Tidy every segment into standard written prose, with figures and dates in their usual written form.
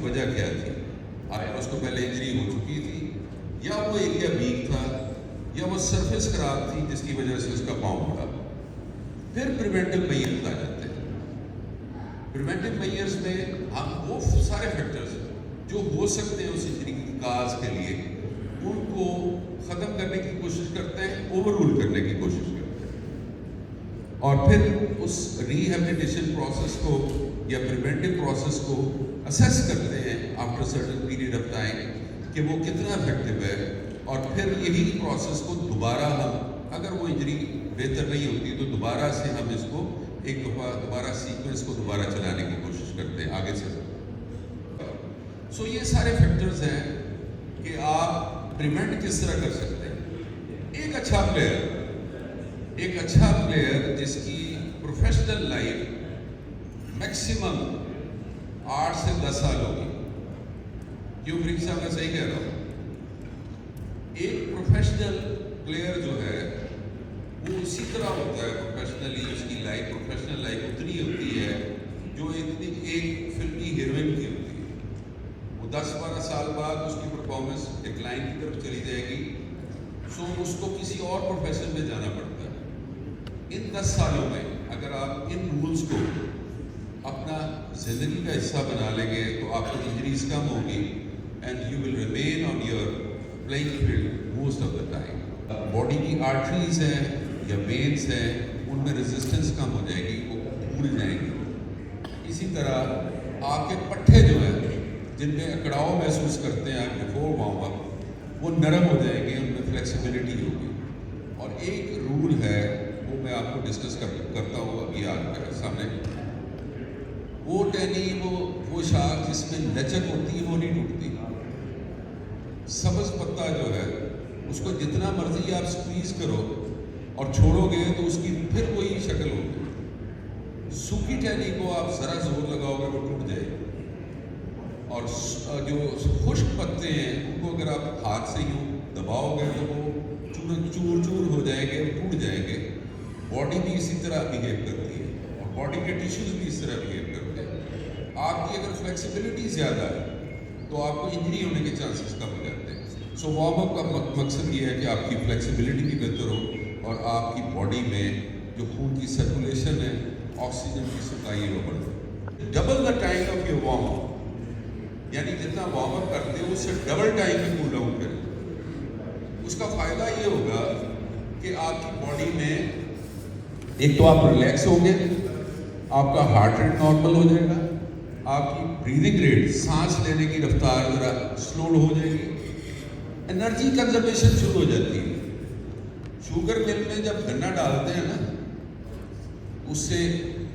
وجہ کیا تھی؟ آیا اس کو پہلے انجری ہو چکی تھی، یا وہ ایریا ویک تھا، یا وہ سرفیس خراب تھی جس کی وجہ سے اس کا پاؤں پڑا؟ پھر پریونٹیو میئرز آ جاتے ہیں۔ پریونٹیو میئرز میں ہم وہ سارے فیکٹرز جو ہو سکتے ہیں اس انجری کی کاز کے لیے ان کو ختم کرنے کی کوشش کرتے ہیں، اوور رول کرنے کی کوشش کرتے ہیں، اور پھر اس ریہیبلیٹیشن پروسیس کو یا پریونٹیو پروسیس کو اسیس کرتے ہیں after certain period of time کہ وہ کتنا افیکٹو ہے، اور پھر یہی پروسیس کو دوبارہ ہم اگر وہ انجری بہتر نہیں ہوتی تو دوبارہ سے ہم اس کو ایک دفعہ دوبارہ سیکوینس کو دوبارہ چلانے کی کوشش کرتے ہیں آگے سے۔ سو یہ سارے فیکٹرز ہیں کہ آپ پریونٹ کس طرح کر سکتے ہیں۔ ایک اچھا پلیئر جس کی پروفیشنل لائف میکسیمم 8 سے 10 سال ہوگی، کیوں فرید صاحب میں صحیح کہہ رہا ہوں؟ ایک پروفیشنل پلیئر جو ہے وہ اسی طرح ہوتا ہے، پروفیشنلی اس کی پروفیشنل لائف اتنی ہوتی ہے جو ایک فلمی ہیروئن کی ہوتی ہے۔ وہ 10-12 سال بعد اس کی پرفارمنس ڈکلائن کی طرف چلی جائے گی، سو اس کو کسی اور پروفیشن میں جانا پڑتا ہے۔ ان 10 سالوں میں اگر آپ ان رولز کو اپنا زندگی کا حصہ بنا لیں گے تو آپ کو انجریز کم ہوگی، and you will remain on your playing field most of the time. Body کی آرٹریز ہیں یا وینس ہیں ان میں ریزسٹنس کم ہو جائے گی، وہ پھول جائیں گی۔ اسی طرح آپ کے پٹھے جو ہیں جن میں اکڑاؤ محسوس کرتے ہیں آپ بفور وارم اپ، وہ نرم ہو جائیں گے، ان میں فلیکسیبلٹی ہوگی۔ اور ایک رول ہے وہ میں آپ کو ڈسکس کرتا ہوں ابھی آپ کے سامنے۔ وہ ٹہنی وہ شاخ جس میں لچک ہوتی ہے وہ نہیں ٹوٹتی۔ سبز پتا جو ہے اس کو جتنا مرضی آپ سکویز کرو اور چھوڑو گے تو اس کی پھر وہی شکل ہوگی۔ سوکھی ٹہنی کو آپ ذرا زور لگاؤ گے وہ ٹوٹ جائے گی، اور جو خشک پتے ہیں ان کو اگر آپ ہاتھ سے یوں دباؤ گے تو وہ چور چور ہو جائیں گے، ٹوٹ جائیں گے۔ باڈی بھی اسی طرح بہیو کرتی ہے، اور باڈی کے ٹیشوز بھی اس طرح بہیو کرتے ہیں۔ آپ کی اگر فلیکسیبلٹی زیادہ ہے تو آپ کو انجری ہونے کے چانسز کم ہو جاتے ہیں۔ سو وارم اپ کا مقصد یہ ہے کہ آپ کی فلیکسیبلٹی بھی بہتر ہو اور آپ کی باڈی میں جو خون کی سرکولیشن ہے، آکسیجن کی سپلائی وہ بڑھے۔ Double the time of your warm up, یعنی جتنا وارم اپ کرتے ہو اس سے ڈبل ٹائم میں کول ڈاؤن کریں۔ اس کا فائدہ یہ ہوگا کہ آپ کی باڈی میں ایک تو آپ ریلیکس ہوں گے، آپ کا ہارٹ ریٹ نارمل ہو جائے گا، آپ کی بریدنگ ریٹ، سانس لینے کی رفتار ذرا سلو ہو جائے گی، انرجی کنزرویشن شروع ہو جاتی ہے۔ شوگر مل میں جب گنا ڈالتے ہیں نا اس سے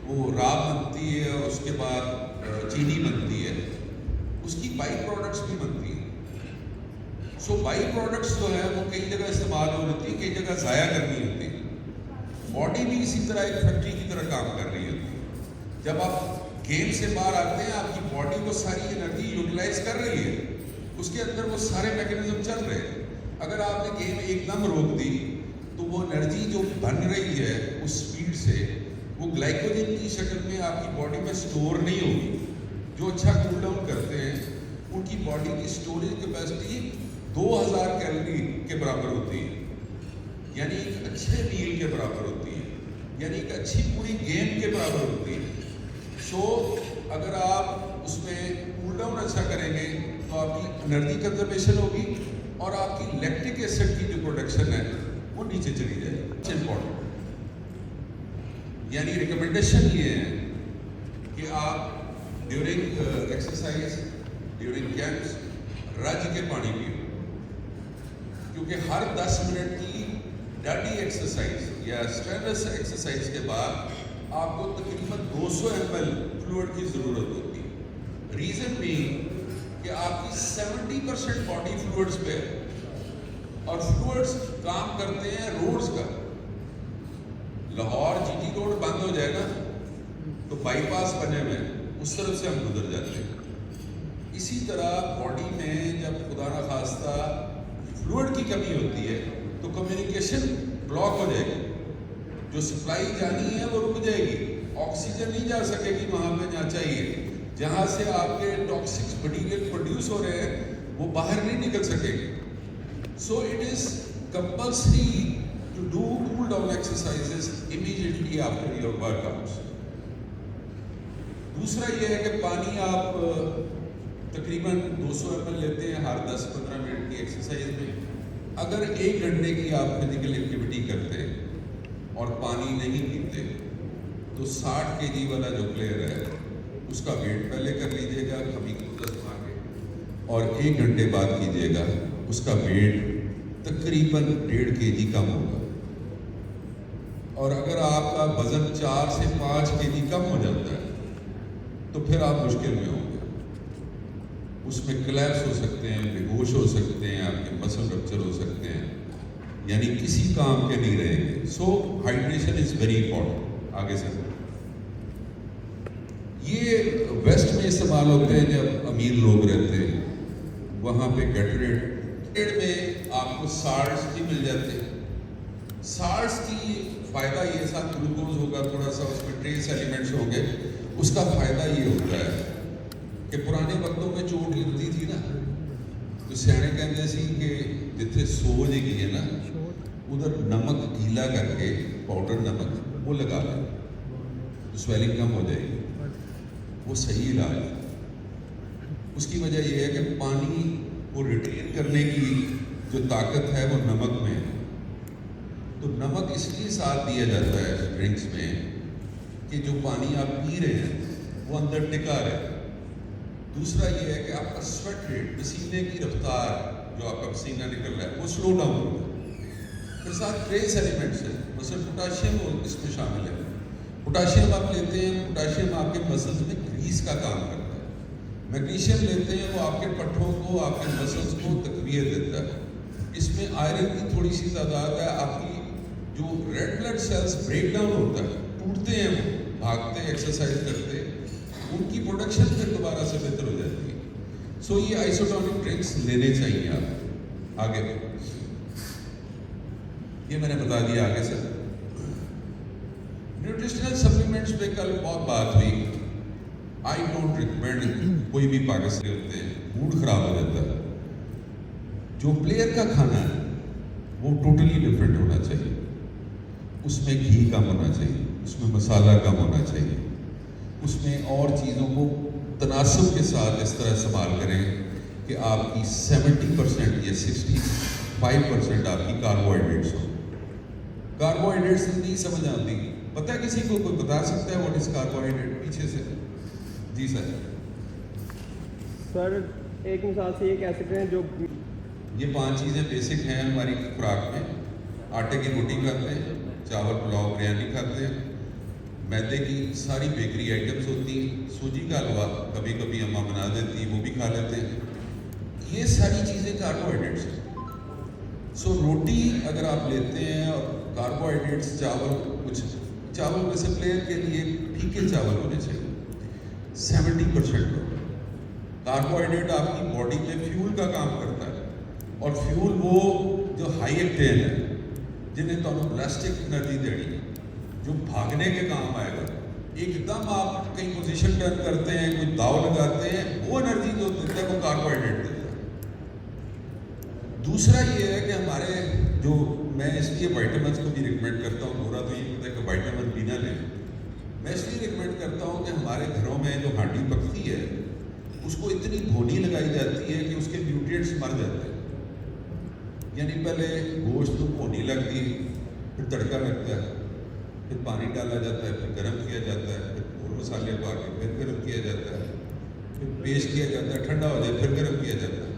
وہ راب بنتی ہے اور اس کے بعد چینی بنتی ہے، اس کی بائی پروڈکٹس بھی بنتی ہیں۔ سو بائی پروڈکٹس جو ہے وہ کئی جگہ استعمال ہو جاتی ہے، کئی جگہ ضائع کرنی ہوتی ہے۔ باڈی بھی اسی طرح ایک فیکٹری کی طرح کام کر رہی ہوتی ہے۔ جب آپ گیم سے باہر آتے ہیں آپ کی باڈی وہ ساری انرجی یوٹیلائز کر رہی ہے، اس کے اندر وہ سارے میکینزم چل رہے ہیں۔ اگر آپ نے گیم ایک دم روک دی تو وہ انرجی جو بن رہی ہے اس سپیڈ سے وہ گلائکوجن کی شکل میں آپ کی باڈی میں سٹور نہیں ہوگی۔ جو اچھا کول ڈاؤن کرتے ہیں ان کی باڈی کی سٹوریج کیپیسٹی 2000 کیلوری کے برابر ہوتی ہے، یعنی ایک اچھے میل کے برابر ہوتی ہے، یعنی ایک اچھی پوری گیم کے برابر ہوتی ہے۔ سو اگر آپ اس میں کول ڈاؤن اچھا کریں گے تو آپ کی انرجی کنزرویشن ہوگی اور آپ کی لیکٹک ایسڈ کی جو پروڈکشن ہے وہ نیچے چلی جائے گی۔ اٹس امپورٹنٹ، یعنی ریکمنڈیشن یہ ہے کہ آپ ڈیورنگ ایکسرسائز، ڈیورنگ کیمپس رج کے پانی پیو، کیونکہ ہر 10 منٹ کی ڈاڈی ایکسرسائز یا اسٹرینس ایکسرسائز کے بعد آپ کو تقریباً 200 ml فلوئڈ کی ضرورت ہوتی ہے۔ ریزن بھی کہ آپ کی 70% باڈی فلوئڈز پہ، اور فلوئڈز کام کرتے ہیں روڈز کا۔ لاہور جی ٹی روڈ بند ہو جائے گا تو بائی پاس بنے ہوئے اس طرف سے ہم گزر جاتے ہیں۔ اسی طرح باڈی میں جب خدا نخواستہ فلوئڈ کی کمی ہوتی ہے تو کمیونیکیشن بلاک ہو جائے گی، جو سپلائی جانی ہے وہ رک جائے گی، آکسیجن نہیں جا سکے گی وہاں پہ جہاں چاہیے۔ جہاں سے آپ کے ٹاکسک مٹیریل پروڈیوس ہو رہے ہیں وہ باہر نہیں نکل سکیں گے. So it is compulsory to do cool down exercises immediately after your workouts. دوسرا یہ ہے کہ پانی آپ تقریباً 200 ml لیتے ہیں ہر 10-15 منٹ کی ایکسرسائز میں. اگر 1 گھنٹے کی آپ فزیکل ایکٹیویٹی کرتے اور پانی نہیں پیتے تو 60 kg والا جو پلیئر ہے اس کا ویٹ پہلے کر لیجیے گا کبھی گلوکوز کھا کے, اور 1 گھنٹے بعد کیجیے گا اس کا ویٹ تقریباً 1.5 kg کم ہوگا. اور اگر آپ کا وزن 4 سے 5 kg کم ہو جاتا ہے تو پھر آپ مشکل میں ہوں گے. اس میں کلیپس ہو سکتے ہیں, بے ہوش ہو سکتے ہیں, آپ کے مسل رپچر ہو سکتے ہیں, یعنی کسی کام کے نہیں رہیں گے. سو ہائیڈریشن از ویری امپورٹنٹ. آگے سے یہ ویسٹ میں استعمال ہوتے ہیں جب امیر لوگ رہتے ہیں وہاں پہ گیٹریڈ میں آپ کو سالٹس بھی مل جاتے ہیں. سالٹس کی فائدہ یہ ساتھ گلوکوز ہوگا, تھوڑا سا اس میں ٹریس ایلیمنٹس ہوں گے. اس کا فائدہ یہ ہوتا ہے کہ پرانے وقتوں میں چوٹ لگتی تھی نا تو سیانے کہتے سی کہ جتنے سو جگی ہے نا ادھر نمک گیلا کر کے پاؤڈر نمک وہ لگا لیں تو سویلنگ کم ہو جائے گی. وہ صحیح علاج ہے. اس کی وجہ یہ ہے کہ پانی کو ریٹین کرنے کی جو طاقت ہے وہ نمک میں ہے. تو نمک اس لیے ساتھ دیا جاتا ہے ڈرنکس میں کہ جو پانی آپ پی رہے ہیں وہ اندر ٹکا رہے. دوسرا یہ ہے کہ آپ کا سویٹ ریٹ, پسینے کی رفتار, جو آپ کا پسینہ نکل رہا ہے وہ سلو ڈاؤن ہوگا. پھر ساتھ ٹریس ایلیمنٹس ہیں, مثلا پوٹاشیم اس میں شامل ہے. پوٹاشیم آپ لیتے ہیں, پوٹاشیم آپ کے مسلز میں گریس کا کام کرتا ہے. میگنیشیم لیتے ہیں, وہ آپ کے پٹھوں کو, آپ کے مسلز کو تقویت دیتا ہے. اس میں آئرن کی تھوڑی سی تعداد ہے. آپ کی جو red blood cells break down ہوتا ہے, ٹوٹتے ہیں, وہ بھاگتے ایکسرسائز کرتے, ان کی پروڈکشن پھر دوبارہ سے بہتر ہو جاتی ہے. سو یہ آئسوٹونک ڈرنکس لینے چاہیے آپ. آگے یہ میں نے بتا دیا. آگے سے نیوٹریشنل سپلیمنٹس پہ کل بہت بات ہوئی. I don't recommend. کوئی بھی پاکستانی ہوتے ہیں موڈ خراب ہو جاتا ہے. جو پلیئر کا کھانا ہے وہ ٹوٹلی ڈفرینٹ ہونا چاہیے. اس میں گھی کم ہونا چاہیے, اس میں مسالہ کم ہونا چاہیے, اس میں اور چیزوں کو تناسب کے ساتھ اس طرح استعمال کریں کہ آپ کی 70% یا 65% آپ کی کاربوہائیڈریٹس ہوں. کاربوہائیڈریٹس نہیں سمجھ آتی. پتہ ہے کسی کو, کوئی بتا سکتا ہے واٹ از کاربوہائیڈریٹ پیچھے سے؟ جی سر ایک مثال سے یہ کہہ سکتے ہیں جو یہ 5 چیزیں بیسک ہیں ہماری خوراک میں. آٹے کی روٹی کھاتے ہیں, چاول پلاؤ بریانی کھاتے ہیں, میدے کی ساری بیکری آئٹمس ہوتی ہیں, سوجی کا حلوہ کبھی کبھی اماں بنا دیتی ہیں وہ بھی کھا لیتے ہیں. یہ ساری چیزیں کاربوہائیڈریٹس ہیں. سو روٹی اگر آپ لیتے ہیں اور کاربوہائیڈریٹس, چاول ویسے پلیئر کے لیے پھیکے چاول ہونے چاہیے. 70% ہو. کاربوہائیڈریٹ آپ کی باڈی میں فیول کا کام کرتا ہے, اور فیول وہ جو ہائی ایکٹین ہے جنہیں تو پلاسٹک انرجی دینی ہے, جو بھاگنے کے کام آئے گا. ایک دم آپ کہیں پوزیشن ٹرن کرتے ہیں, کوئی داؤ لگاتے ہیں, وہ انرجی جو دیتا ہے وہ کاربوہائیڈریٹ دیتا ہے. دوسرا یہ ہے کہ ہمارے جو, میں اس لیے وائٹامنس کو بھی ریکمینڈ کرتا ہوں. پورا تو یہ ہوتا ہے کہ وائٹامن بھی نہ لیں. میں اس لیے ریکمینڈ کرتا ہوں کہ ہمارے گھروں میں جو ہانڈی پکتی ہے اس کو اتنی دھونی لگائی جاتی ہے کہ اس کے نیوٹریئنٹس مر جاتے ہیں. یعنی پہلے گوشت کو بھونی لگتی, پھر تڑکا لگتا ہے, پھر پانی ڈالا جاتا ہے, پھر گرم کیا جاتا ہے, پھر اور مسالے پا کے پھر گرم کیا جاتا ہے, پھر پیش کیا جاتا ہے, ٹھنڈا ہو جائے پھر گرم کیا جاتا ہے.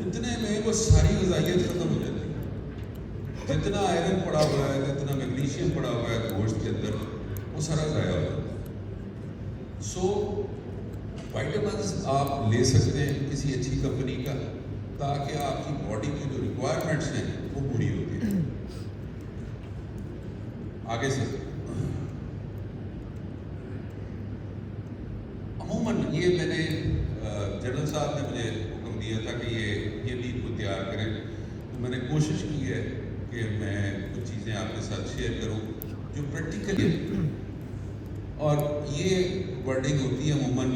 اتنے میں وہ ساری غذائیت ختم ہو جاتی ہے. جتنا آئرن پڑا ہوا ہے, جتنا میگنیشیم پڑا ہوا ہے گوشت کے اندر, وہ سارا ضائع ہو جاتا ہے. سو وائٹامنس آپ لے سکتے ہیں کسی اچھی کمپنی کا, تاکہ آپ کی باڈی کی جو ریکوائرمنٹس ہیں وہ پوری ہوتی ہیں. آگے سے عموماً یہ میں نے جنرل صاحب نے مجھے حکم دیا تھا کہ یہ بھی کو تیار کریں, تو میں نے کوشش کی ہے کہ میں کچھ چیزیں آپ کے ساتھ شیئر کروں جو پریکٹیکلی, اور یہ ورڈنگ ہوتی ہے عموماً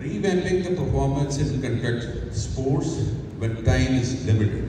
Revamping the performance in contact sports when time is limited.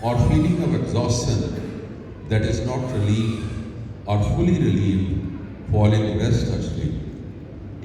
or feeling of exhaustion that is not relieved or fully relieved following rest or sleep.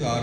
4